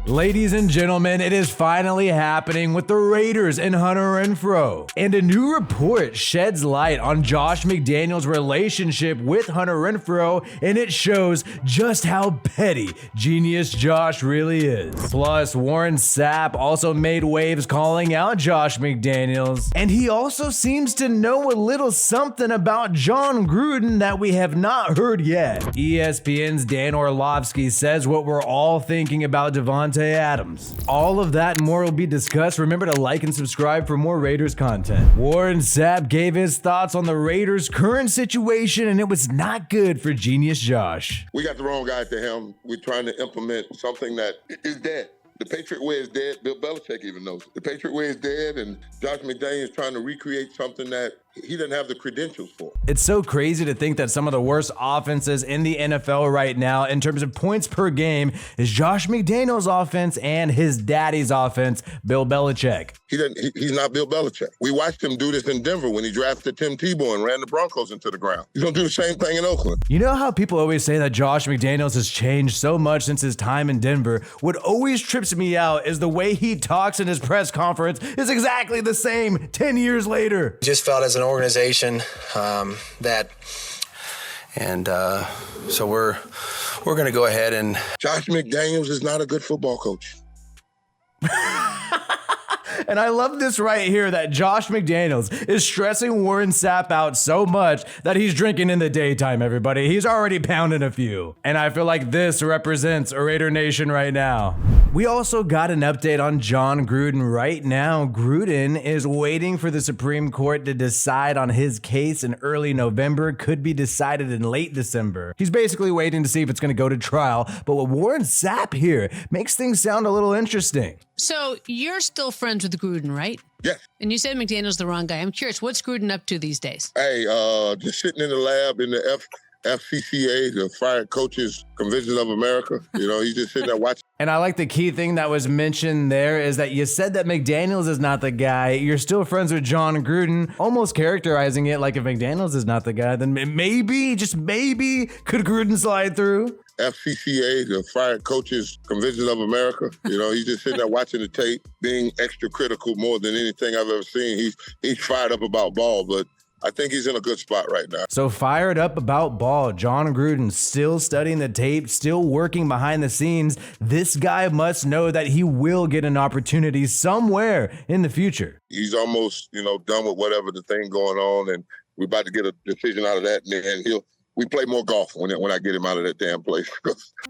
Ladies and gentlemen, it is finally happening with the Raiders and Hunter Renfrow. And a new report sheds light on Josh McDaniels' relationship with Hunter Renfrow, and it shows just how petty Genius Josh really is. Plus, Warren Sapp also made waves calling out Josh McDaniels, and he also seems to know a little something about Jon Gruden that we have not heard yet. ESPN's Dan Orlovsky says what we're all thinking about Devante Adams. All of that and more will be discussed. Remember to like and subscribe for more Raiders content. Warren Sapp gave his thoughts on the Raiders' current situation, and it was not good for Genius Josh. We got the wrong guy at the helm. We're trying to implement something that is dead. The Patriot way is dead. Bill Belichick even knows it. The Patriot way is dead, and Josh McDaniels is trying to recreate something that he doesn't have the credentials for. It's so crazy to think that some of the worst offenses in the NFL right now in terms of points per game is Josh McDaniels' offense and his daddy's offense, Bill Belichick. He's not Bill Belichick. We watched him do this in Denver when he drafted Tim Tebow and ran the Broncos into the ground. He's going to do the same thing in Oakland. You know how people always say that Josh McDaniels has changed so much since his time in Denver? What always trips me out is the way he talks in his press conference is exactly the same 10 years later. Just felt as an organization so we're going to go ahead and... Josh McDaniels is not a good football coach. And I love this right here that Josh McDaniels is stressing Warren Sapp out so much that he's drinking in the daytime, everybody. He's already pounding a few. And I feel like this represents a Raider Nation right now. We also got an update on Jon Gruden right now. Gruden is waiting for the Supreme Court to decide on his case in early November. Could be decided in late December. He's basically waiting to see if it's going to go to trial. But what Warren Sapp here makes things sound a little interesting. So you're still friends with Gruden, right? Yes. And you said McDaniel's the wrong guy. I'm curious, what's Gruden up to these days? Hey, just sitting in the lab in the FCCA, the Fired Coaches Convention of America. You know, he's just sitting there watching. And I like the key thing that was mentioned there is that you said that McDaniels is not the guy. You're still friends with Jon Gruden, almost characterizing it like if McDaniels is not the guy, then maybe, just maybe, could Gruden slide through? FCCA, the Fired Coaches Convention of America. You know, he's just sitting there watching the tape, being extra critical more than anything I've ever seen. He's fired up about ball, but I think he's in a good spot right now. So fired up about ball. Jon Gruden still studying the tape, still working behind the scenes. This guy must know that he will get an opportunity somewhere in the future. He's almost, done with whatever the thing going on, and we're about to get a decision out of that, and we play more golf when I get him out of that damn place.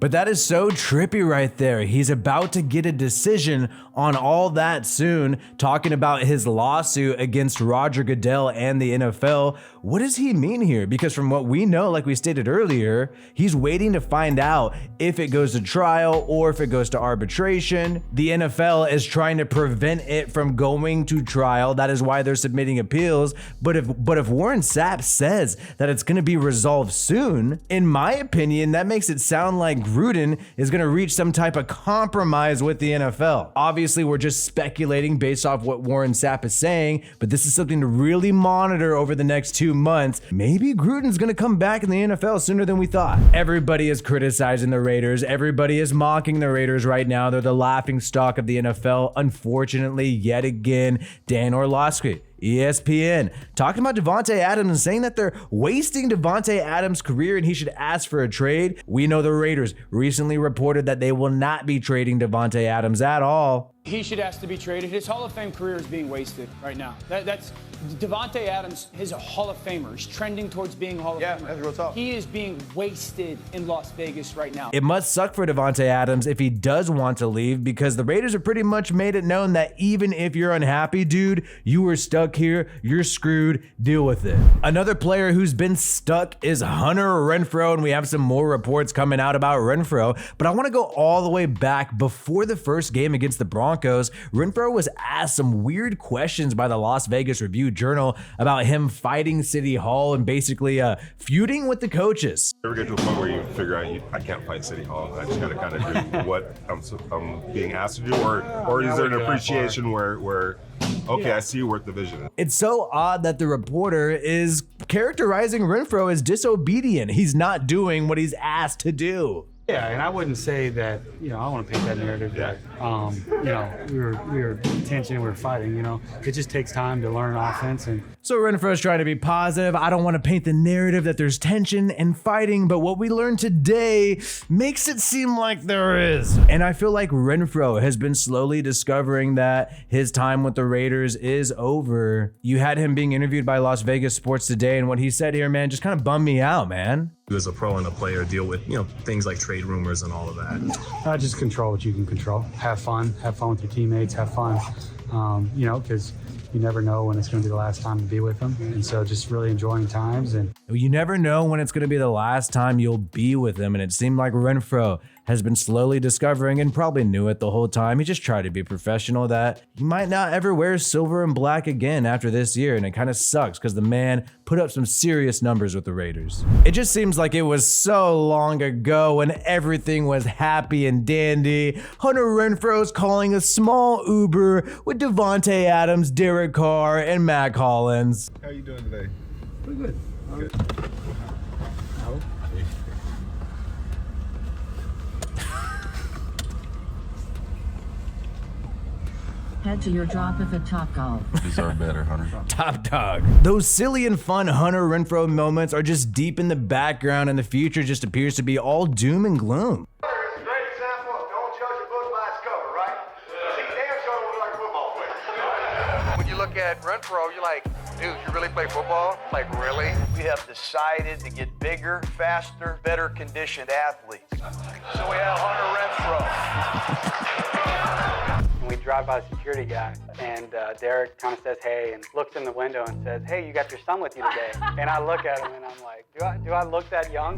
But that is so trippy right there. He's about to get a decision on all that soon, talking about his lawsuit against Roger Goodell and the NFL. What does he mean here? Because from what we know, like we stated earlier, he's waiting to find out if it goes to trial or if it goes to arbitration. The NFL is trying to prevent it from going to trial. That is why they're submitting appeals. But if Warren Sapp says that it's going to be resolved soon, in my opinion, that makes it sound like Gruden is going to reach some type of compromise with the NFL. Obviously, we're just speculating based off what Warren Sapp is saying, but this is something to really monitor over the next 2 months. Maybe Gruden's going to come back in the NFL sooner than we thought. Everybody is criticizing the Raiders. Everybody is mocking the Raiders right now. They're the laughing stock of the NFL. Unfortunately, yet again, Dan Orlovsky, ESPN, talking about Devante Adams and saying that they're wasting Devante Adams' career and he should ask for a trade. We know the Raiders recently reported that they will not be trading Devante Adams at all. He should ask to be traded. His Hall of Fame career is being wasted right now. That's Devante Adams is a Hall of Famer. He's trending towards being a Hall of Famer. Yeah, that's real talk. He is being wasted in Las Vegas right now. It must suck for Devante Adams if he does want to leave, because the Raiders have pretty much made it known that even if you're unhappy, dude, you were stuck here, you're screwed, deal with it. Another player who's been stuck is Hunter Renfrow, and we have some more reports coming out about Renfro, but I want to go all the way back before the first game against the Broncos. Renfro was asked some weird questions by the Las Vegas Review-Journal about him fighting City Hall and basically feuding with the coaches. Ever get to a point where you figure out I can't fight City Hall, I just gotta kind of do what I'm being asked to do, or is there an appreciation where okay, I see what the vision is. It's so odd that the reporter is characterizing Renfro as disobedient. He's not doing what he's asked to do. Yeah, and I wouldn't say that, I want to paint that narrative that, we were tension, we were fighting, It just takes time to learn offense. And So Renfro's trying to be positive. I don't want to paint the narrative that there's tension and fighting, but what we learned today makes it seem like there is. And I feel like Renfro has been slowly discovering that his time with the Raiders is over. You had him being interviewed by Las Vegas Sports Today, and what he said here, man, just kind of bummed me out, man. You as a pro and a player deal with, things like trade rumors and all of that. just control what you can control. Have fun with your teammates, have fun, because you never know when it's going to be the last time to be with them. And so just really enjoying times. And You never know when it's going to be the last time you'll be with him, and it seemed like Renfro has been slowly discovering, and probably knew it the whole time, he just tried to be professional, that he might not ever wear silver and black again after this year, and it kind of sucks because the man put up some serious numbers with the Raiders. It just seems like it was so long ago when everything was happy and dandy. Hunter Renfrow's calling a small Uber with Devante Adams, Derek Carr, and Mac Hollins. How you doing today? pretty good. Good. Head to your drop if at Top Golf. Deserve better, Hunter. Top dog. Those silly and fun Hunter Renfrow moments are just deep in the background, and the future just appears to be all doom and gloom. It's a great example of don't judge a book by its cover, right? See, Dan showed what like a football player. When you look at Renfro, you're like, dude, you really play football? Like, really? We have decided to get bigger, faster, better conditioned athletes. So we have Hunter Renfrow. We drive by the security guy, and Derek kind of says, hey, and looks in the window and says, hey, you got your son with you today. And I look at him and I'm like, do I look that young?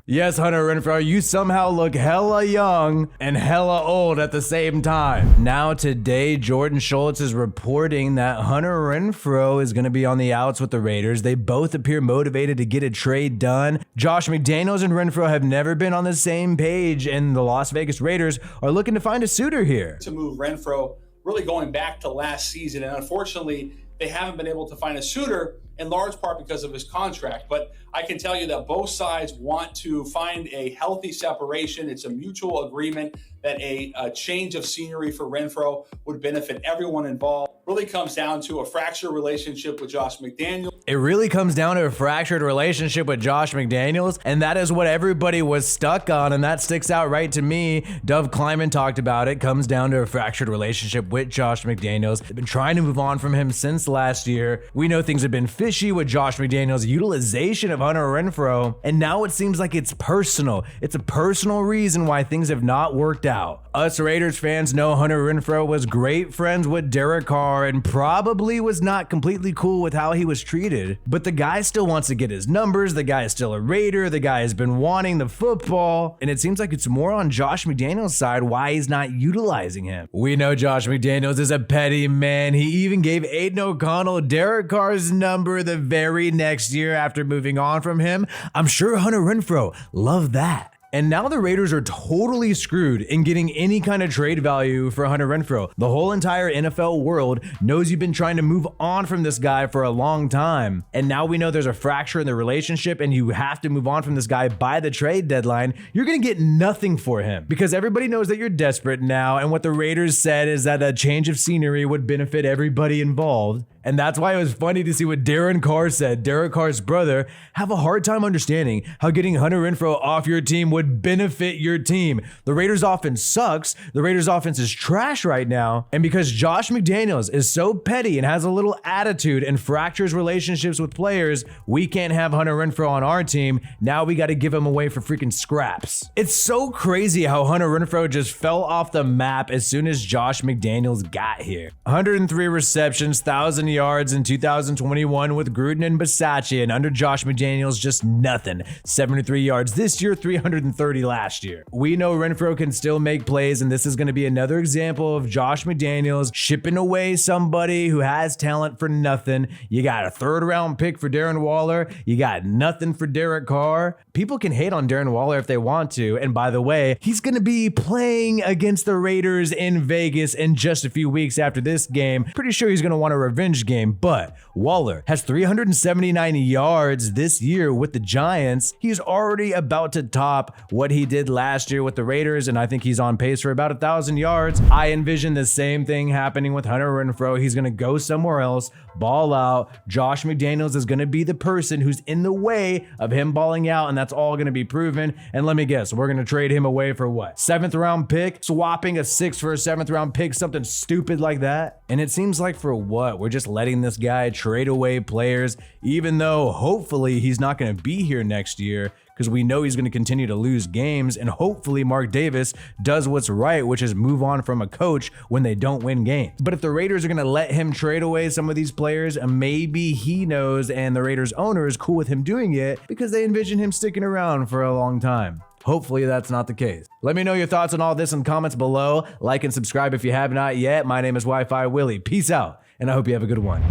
Yes, Hunter Renfrow, you somehow look hella young and hella old at the same time. Now today, Jordan Schultz is reporting that Hunter Renfrow is going to be on the outs with the Raiders. They both appear motivated to get a trade done. Josh McDaniels and Renfro have never been on the same page, and the Las Vegas Raiders are looking to find a suitor here. To move Renfro, really going back to last season, and unfortunately, they haven't been able to find a suitor, in large part because of his contract. But I can tell you that both sides want to find a healthy separation. It's a mutual agreement that a change of scenery for Renfro would benefit everyone involved. Really comes down to a fractured relationship with Josh McDaniels. It really comes down to a fractured relationship with Josh McDaniels, and that is what everybody was stuck on, and that sticks out right to me. Dove Kleiman talked about it. Comes down to a fractured relationship with Josh McDaniels. They've been trying to move on from him since last year. We know things have been fishy with Josh McDaniels' utilization of Hunter Renfrow, and now it seems like it's personal. It's a personal reason why things have not worked out. Us Raiders fans know Hunter Renfrow was great friends with Derek Carr and probably was not completely cool with how he was treated, but the guy still wants to get his numbers. The guy is still a Raider. The guy has been wanting the football, and it seems like it's more on Josh McDaniels' side why he's not utilizing him. We know Josh McDaniels is a petty man. He even gave Aiden O'Connell Derek Carr's number the very next year after moving on from him. I'm sure Hunter Renfrow loved that. And now the Raiders are totally screwed in getting any kind of trade value for Hunter Renfrow. The whole entire NFL world knows you've been trying to move on from this guy for a long time. And now we know there's a fracture in the relationship and you have to move on from this guy by the trade deadline. You're going to get nothing for him because everybody knows that you're desperate now. And what the Raiders said is that a change of scenery would benefit everybody involved. And that's why it was funny to see what Derek Carr said. Derek Carr's brother have a hard time understanding how getting Hunter Renfrow off your team would benefit your team. The Raiders offense sucks. The Raiders offense is trash right now. And because Josh McDaniels is so petty and has a little attitude and fractures relationships with players, we can't have Hunter Renfrow on our team. Now we got to give him away for freaking scraps. It's so crazy how Hunter Renfrow just fell off the map as soon as Josh McDaniels got here. 103 receptions, 1,000 yards in 2021 with Gruden and Bisaccia, and under Josh McDaniels, just nothing. 73 yards this year, 330 last year. We know Renfro can still make plays, and this is going to be another example of Josh McDaniels shipping away somebody who has talent for nothing. You got a third-round pick for Darren Waller. You got nothing for Derek Carr. People can hate on Darren Waller if they want to. And by the way, he's going to be playing against the Raiders in Vegas in just a few weeks after this game. Pretty sure he's going to want a revenge game, but Waller has 379 yards this year with the Giants. He's already about to top what he did last year with the Raiders, and I think he's on pace for about 1,000 yards. I envision the same thing happening with Hunter Renfrow. He's going to go somewhere else, ball out. Josh McDaniels is going to be the person who's in the way of him balling out, and that's all going to be proven. And let me guess, we're going to trade him away for what? 7th round pick? Swapping a 6th for a 7th round pick? Something stupid like that? And it seems like for what? We're just letting this guy trade away players, even though hopefully he's not going to be here next year, because we know he's going to continue to lose games, and hopefully Mark Davis does what's right, which is move on from a coach when they don't win games. But if the Raiders are going to let him trade away some of these players, maybe he knows and the Raiders owner is cool with him doing it because they envision him sticking around for a long time. Hopefully that's not the case. Let me know your thoughts on all this in comments below. Like and subscribe if you have not yet. My name is Wi-Fi Willie. Peace out, and I hope you have a good one.